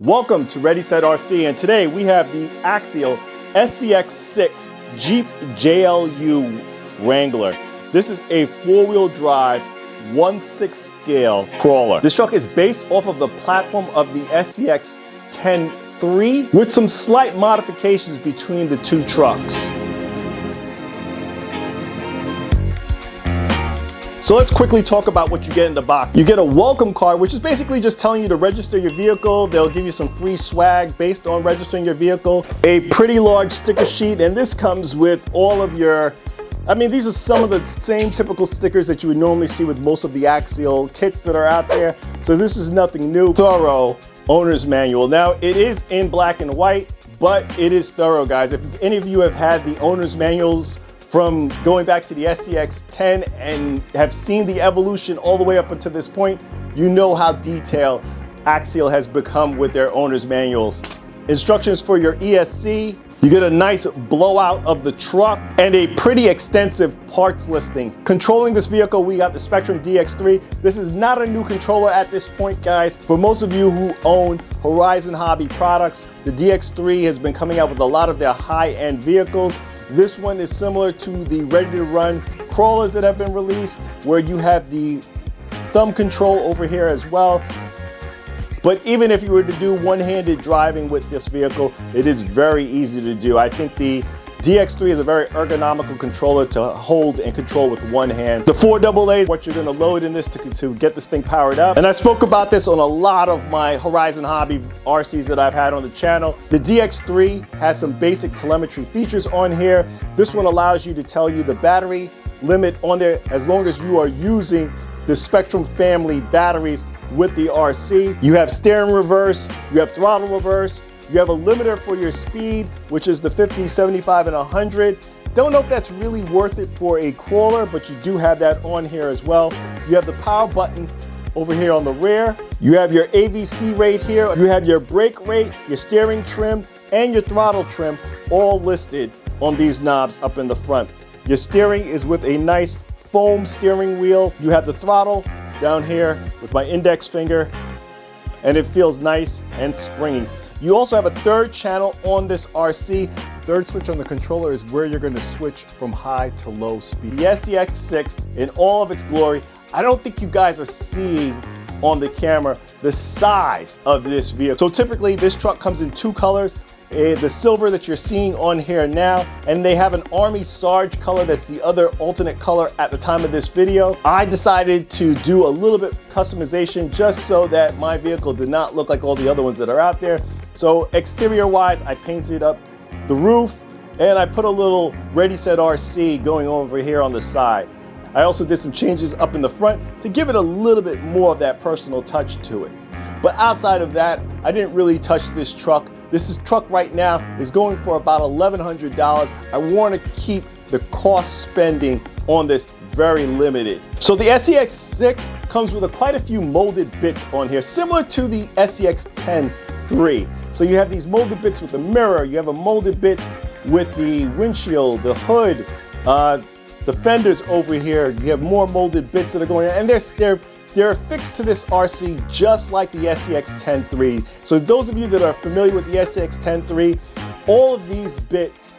Welcome to Ready Set RC, and today we have the Axial SCX6 Jeep JLU Wrangler. This is a four-wheel drive 1/6 scale crawler. This truck is based off of the platform of the SCX6 with some slight modifications between the two trucks. So let's quickly talk about what you get in the box. You get a welcome card, which is basically just telling you to register your vehicle. They'll give you some free swag based on registering your vehicle. A pretty large sticker sheet, and this comes with all of your, these are some of the same typical stickers that you would normally see with most of the Axial kits that are out there. So this is nothing new. Thorough owner's manual. Now it is in black and white, but it is thorough, guys. If any of you have had the owner's manuals from going back to the SCX10 and have seen the evolution all the way up until this point, you know how detailed Axial has become with their owner's manuals. Instructions for your ESC. You get a nice blowout of the truck and a pretty extensive parts listing. Controlling this vehicle, we got the Spectrum DX3. This is not a new controller at this point, guys. For most of you who own Horizon Hobby products, the DX3 has been coming out with a lot of their high-end vehicles. This one is similar to the ready-to-run crawlers that have been released, where you have the thumb control over here as well. But even if you were to do one-handed driving with this vehicle, it is very easy to do. I think the DX3 is a very ergonomical controller to hold and control with one hand. The 4 AA's, what you're gonna load in this to get this thing powered up. And I spoke about this on a lot of my Horizon Hobby RCs that I've had on the channel. The DX3 has some basic telemetry features on here. This one allows you to tell you the battery limit on there as long as you are using the Spectrum family batteries with the RC. You have steering reverse, you have throttle reverse, you have a limiter for your speed, which is the 50, 75, and 100. Don't know if that's really worth it for a crawler, but you do have that on here as well. You have the power button over here on the rear. You have your AVC rate here. You have your brake rate, your steering trim, and your throttle trim all listed on these knobs up in the front. Your steering is with a nice foam steering wheel. You have the throttle down here with my index finger, and it feels nice and springy. You also have a third channel on this RC. Third switch on the controller is where you're going to switch from high to low speed. The SCX6 in all of its glory. I don't think you guys are seeing on the camera the size of this vehicle. So typically this truck comes in two colors. The silver that you're seeing on here now, and they have an Army Sarge color that's the other alternate color at the time of this video. I decided to do a little bit customization just so that my vehicle did not look like all the other ones that are out there. So exterior wise, I painted up the roof and I put a little Ready Set RC going over here on the side. I also did some changes up in the front to give it a little bit more of that personal touch to it. But outside of that, I didn't really touch this truck. This truck right now is going for about $1,100. I want to keep the cost spending on this very limited. So the SCX6 comes with quite a few molded bits on here, similar to the SCX10 So you have these molded bits with the mirror, you have a molded bits with the windshield, the hood, the fenders over here. You have more molded bits that are going on, and they're affixed to this RC just like the SCX10 So those of you that are familiar with the SCX10 all of these bits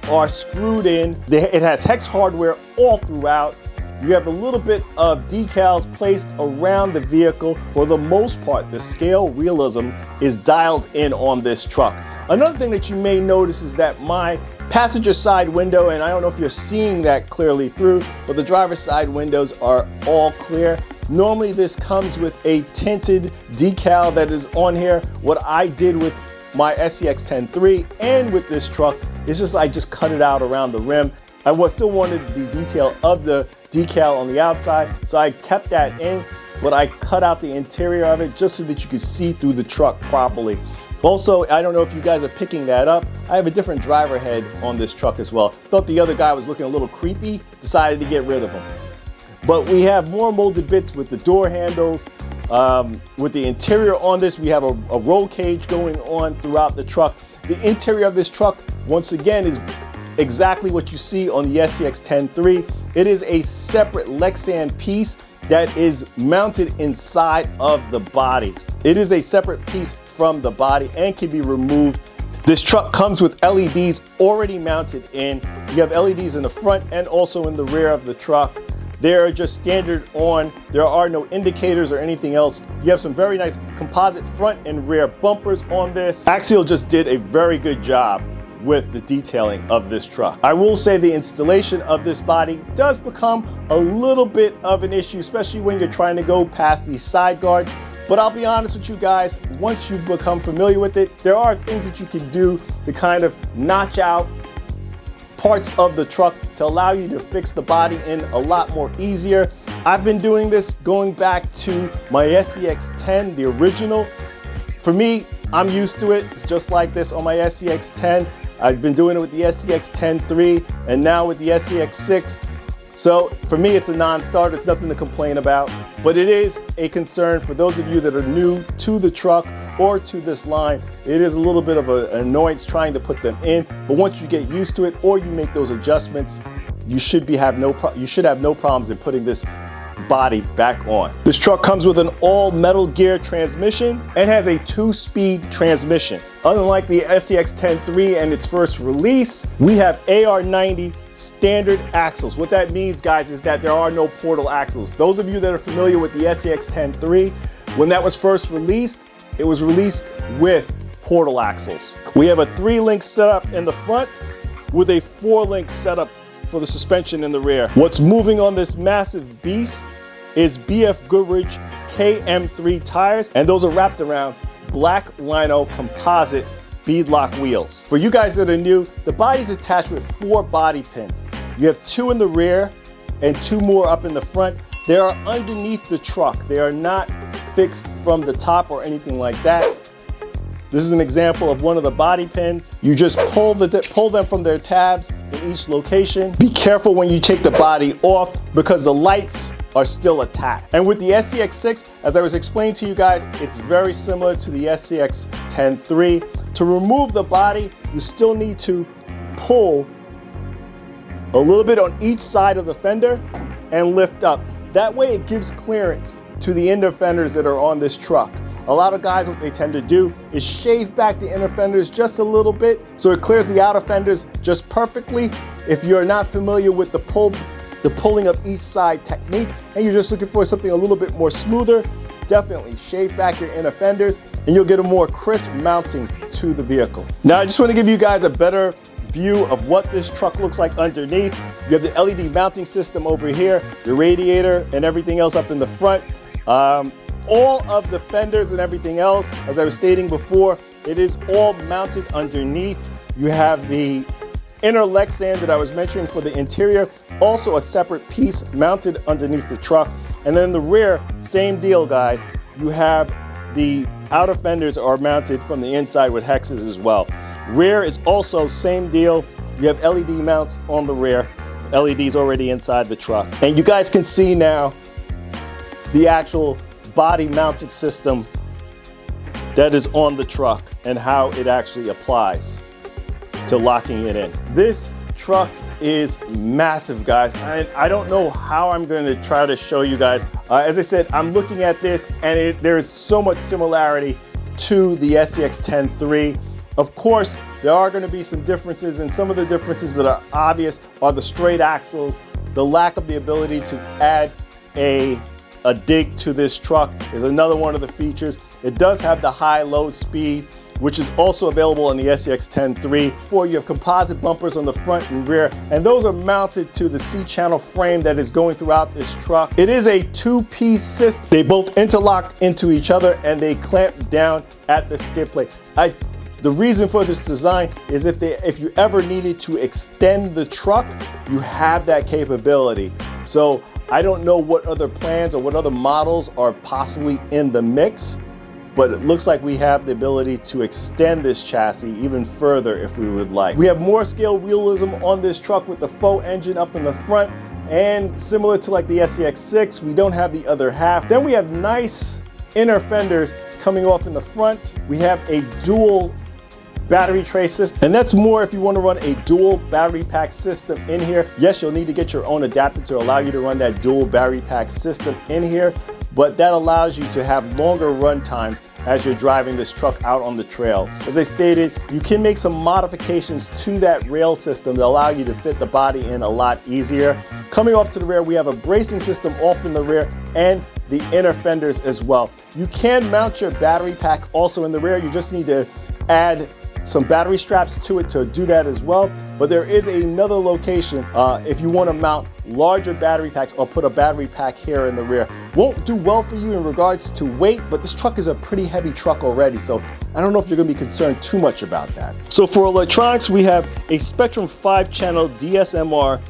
are screwed in. It has hex hardware all throughout. You have a little bit of decals placed around the vehicle. For the most part, the scale realism is dialed in on this truck. Another thing that you may notice is that my passenger side window, and I don't know if you're seeing that clearly through, but the driver's side windows are all clear. Normally this comes with a tinted decal that is on here. What I did with my SCX10 and with this truck is I just cut it out around the rim. I still wanted the detail of the decal on the outside, so I kept that in, but I cut out the interior of it just so that you could see through the truck properly. Also, I don't know if you guys are picking that up, I have a different driver head on this truck as well. Thought the other guy was looking a little creepy, decided to get rid of him. But we have more molded bits with the door handles. With the interior on this, we have a roll cage going on throughout the truck. The interior of this truck, once again, is exactly what you see on the SCX10 It is a separate Lexan piece that is mounted inside of the body. It is a separate piece from the body and can be removed. This truck comes with LEDs already mounted in. You have LEDs in the front and also in the rear of the truck. They're just standard on. There are no indicators or anything else. You have some very nice composite front and rear bumpers on this. Axial just did a very good job with the detailing of this truck. I will say the installation of this body does become a little bit of an issue, especially when you're trying to go past these side guards. But I'll be honest with you guys, once you become familiar with it, there are things that you can do to kind of notch out parts of the truck to allow you to fix the body in a lot more easier. I've been doing this going back to my SCX10, the original. For me, I'm used to it. It's just like this on my SCX10. I've been doing it with the SCX10 and now with the SCX6. So for me, it's a non-starter. It's nothing to complain about, but it is a concern for those of you that are new to the truck or to this line. It is a little bit of an annoyance trying to put them in, but once you get used to it or you make those adjustments, you should have no problems in putting this body back on. This truck comes with an all metal gear transmission and has a 2-speed transmission. Unlike the SCX10 and its first release, we have AR90 standard axles. What that means, guys, is that there are no portal axles. Those of you that are familiar with the SCX10 when that was first released, it was released with portal axles. We have a 3-link setup in the front with a 4-link setup for the suspension in the rear. What's moving on this massive beast is BF Goodrich KM3 tires, and those are wrapped around black lino composite beadlock wheels. For you guys that are new, the body's attached with 4 body pins. You have 2 in the rear and 2 more up in the front. They are underneath the truck. They are not fixed from the top or anything like that. This is an example of one of the body pins. You just pull them from their tabs in each location. Be careful when you take the body off because the lights are still attached. And with the SCX6, as I was explaining to you guys, it's very similar to the SCX10 To remove the body, you still need to pull a little bit on each side of the fender and lift up. That way it gives clearance to the inner fenders that are on this truck. A lot of guys, what they tend to do is shave back the inner fenders just a little bit so it clears the outer fenders just perfectly. If you're not familiar with the pulling of each side technique and you're just looking for something a little bit more smoother, definitely shave back your inner fenders and you'll get a more crisp mounting to the vehicle. Now I just want to give you guys a better view of what this truck looks like underneath. You have the LED mounting system over here, the radiator and everything else up in the front. All of the fenders and everything else, as I was stating before, it is all mounted underneath. You have the inner Lexan that I was mentioning for the interior, also a separate piece mounted underneath the truck. And then the rear, same deal, guys. You have the outer fenders are mounted from the inside with hexes as well. Rear is also same deal. You have LED mounts on the rear, LEDs already inside the truck. And you guys can see now the actual body mounting system that is on the truck and how it actually applies to locking it in. This truck is massive, guys. I don't know how I'm going to try to show you guys. As I said, I'm looking at this and there is so much similarity to the SCX10 Of course, there are going to be some differences, and some of the differences that are obvious are the straight axles, the lack of the ability to add a dig to this truck is another one of the features. It does have the high load speed, which is also available on the SCX10 You have composite bumpers on the front and rear, and those are mounted to the C-channel frame that is going throughout this truck. It is a 2-piece system. They both interlock into each other and they clamp down at the skid plate. The reason for this design is if you ever needed to extend the truck, you have that capability. So I don't know what other plans or what other models are possibly in the mix, but it looks like we have the ability to extend this chassis even further if we would like. We have more scale realism on this truck with the faux engine up in the front, and similar to like the SCX6, we don't have the other half. Then we have nice inner fenders coming off in the front. We have a dual battery tray system, and that's more if you want to run a dual battery pack system in here. Yes, you'll need to get your own adapter to allow you to run that dual battery pack system in here, but that allows you to have longer run times as you're driving this truck out on the trails. As I stated, you can make some modifications to that rail system to allow you to fit the body in a lot easier. Coming off to the rear, we have a bracing system off in the rear and the inner fenders as well. You can mount your battery pack also in the rear. You just need to add some battery straps to it to do that as well. But there is another location if you want to mount larger battery packs or put a battery pack here in the rear. Won't do well for you in regards to weight, but this truck is a pretty heavy truck already, so I don't know if you're going to be concerned too much about that. So for electronics, we have a Spectrum 5-channel DSMR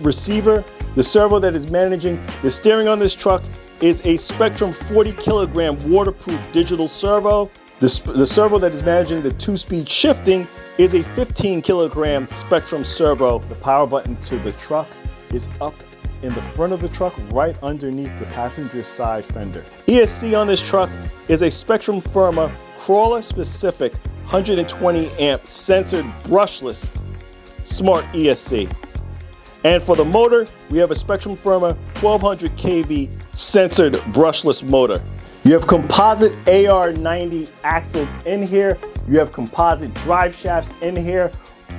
receiver. The servo that is managing the steering on this truck is a Spectrum 40-kilogram waterproof digital servo. The servo that is managing the 2-speed shifting is a 15-kilogram Spectrum servo. The power button to the truck is up in the front of the truck, right underneath the passenger side fender. ESC on this truck is a Spectrum Firma crawler-specific 120 amp censored brushless smart ESC. And for the motor, we have a Spectrum Firma 1200 kV censored brushless motor. You have composite AR90 axles in here. You have composite drive shafts in here.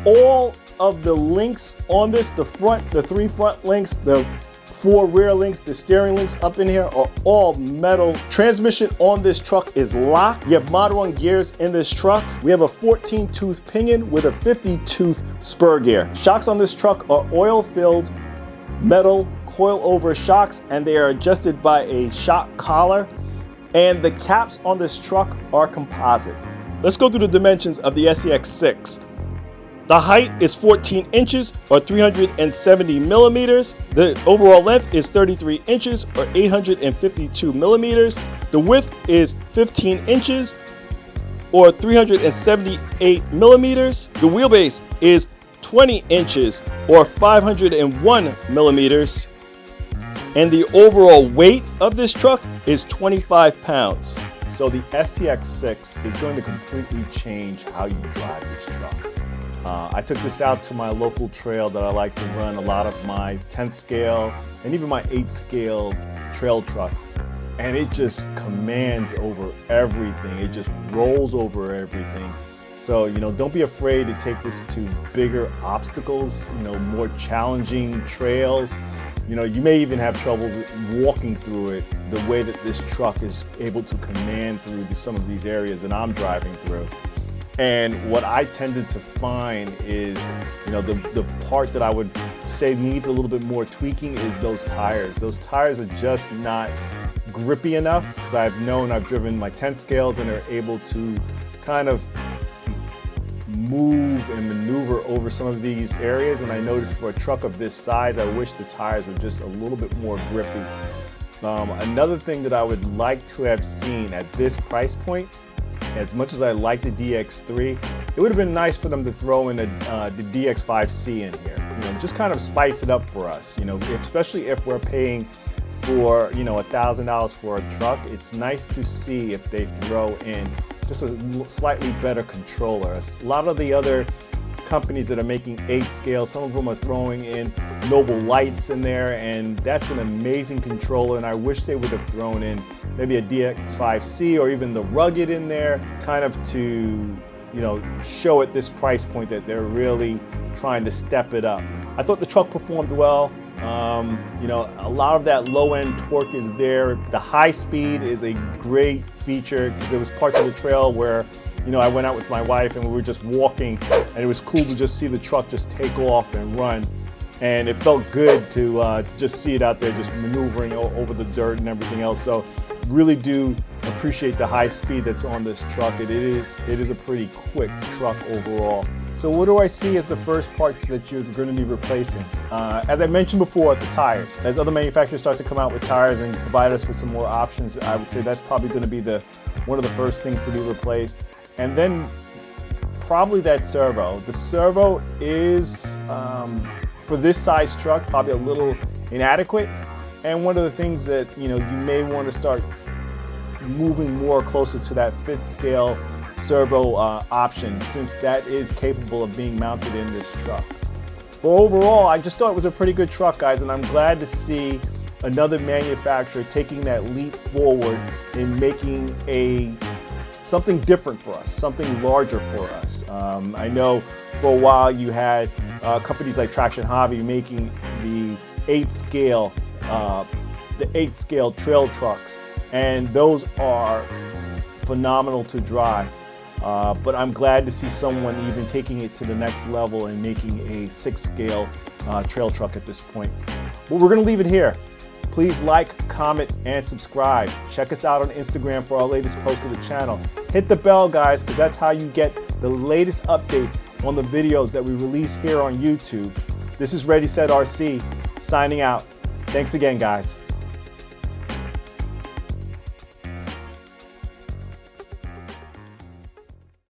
All of the links on this, the 3 front links, the 4 rear links, the steering links up in here are all metal. Transmission on this truck is locked. You have mod-on gears in this truck. We have a 14-tooth pinion with a 50-tooth spur gear. Shocks on this truck are oil-filled metal coil-over shocks, and they are adjusted by a shock collar. And the caps on this truck are composite. Let's go through the dimensions of the SCX6. The height is 14 inches or 370 millimeters. The overall length is 33 inches or 852 millimeters. The width is 15 inches or 378 millimeters. The wheelbase is 20 inches or 501 millimeters. And the overall weight of this truck is 25 pounds. So the SCX6 is going to completely change how you drive this truck. I took this out to my local trail that I like to run a lot of my 10th scale and even my 8th scale trail trucks. And it just commands over everything. It just rolls over everything. So, don't be afraid to take this to bigger obstacles, more challenging trails. You may even have troubles walking through it the way that this truck is able to command through some of these areas that I'm driving through. And what I tended to find is, the part that I would say needs a little bit more tweaking is those tires. Those tires are just not grippy enough, because I've driven my 10th scales and are able to kind of move and maneuver over some of these areas. And I noticed for a truck of this size, I wish the tires were just a little bit more grippy. Another thing that I would like to have seen at this price point, as much as I like the DX3, it would have been nice for them to throw in the DX5C in here. Just kind of spice it up for us. Especially if we're paying for $1,000 for a truck. It's nice to see if they throw in just a slightly better controller. A lot of the other companies that are making 8 scale, some of them are throwing in Noble Lights in there, and that's an amazing controller, and I wish they would have thrown in maybe a DX5C or even the Rugged in there, kind of to show at this price point that they're really trying to step it up. I thought the truck performed well. A lot of that low-end torque is there. The high speed is a great feature, because there was parts of the trail where I went out with my wife and we were just walking, and it was cool to just see the truck just take off and run. And it felt good to just see it out there just maneuvering over the dirt and everything else. So really do appreciate the high speed that's on this truck. It is a pretty quick truck overall. So what do I see as the first parts that you're going to be replacing? As I mentioned before, the tires. As other manufacturers start to come out with tires and provide us with some more options, I would say that's probably going to be one of the first things to be replaced. And then probably that servo. The servo is, for this size truck, probably a little inadequate. And one of the things that you may want to start moving more closer to that 5th scale servo option, since that is capable of being mounted in this truck. But overall, I just thought it was a pretty good truck, guys, and I'm glad to see another manufacturer taking that leap forward in making something different for us, something larger for us. I know for a while you had companies like Traction Hobby making the 8 scale trail trucks, and those are phenomenal to drive. But I'm glad to see someone even taking it to the next level and making a 6 scale trail truck at this point. But we're gonna leave it here. Please like, comment, and subscribe. Check us out on Instagram for our latest posts of the channel. Hit the bell, guys, because that's how you get the latest updates on the videos that we release here on YouTube. This is Ready Set RC, signing out. Thanks again, guys.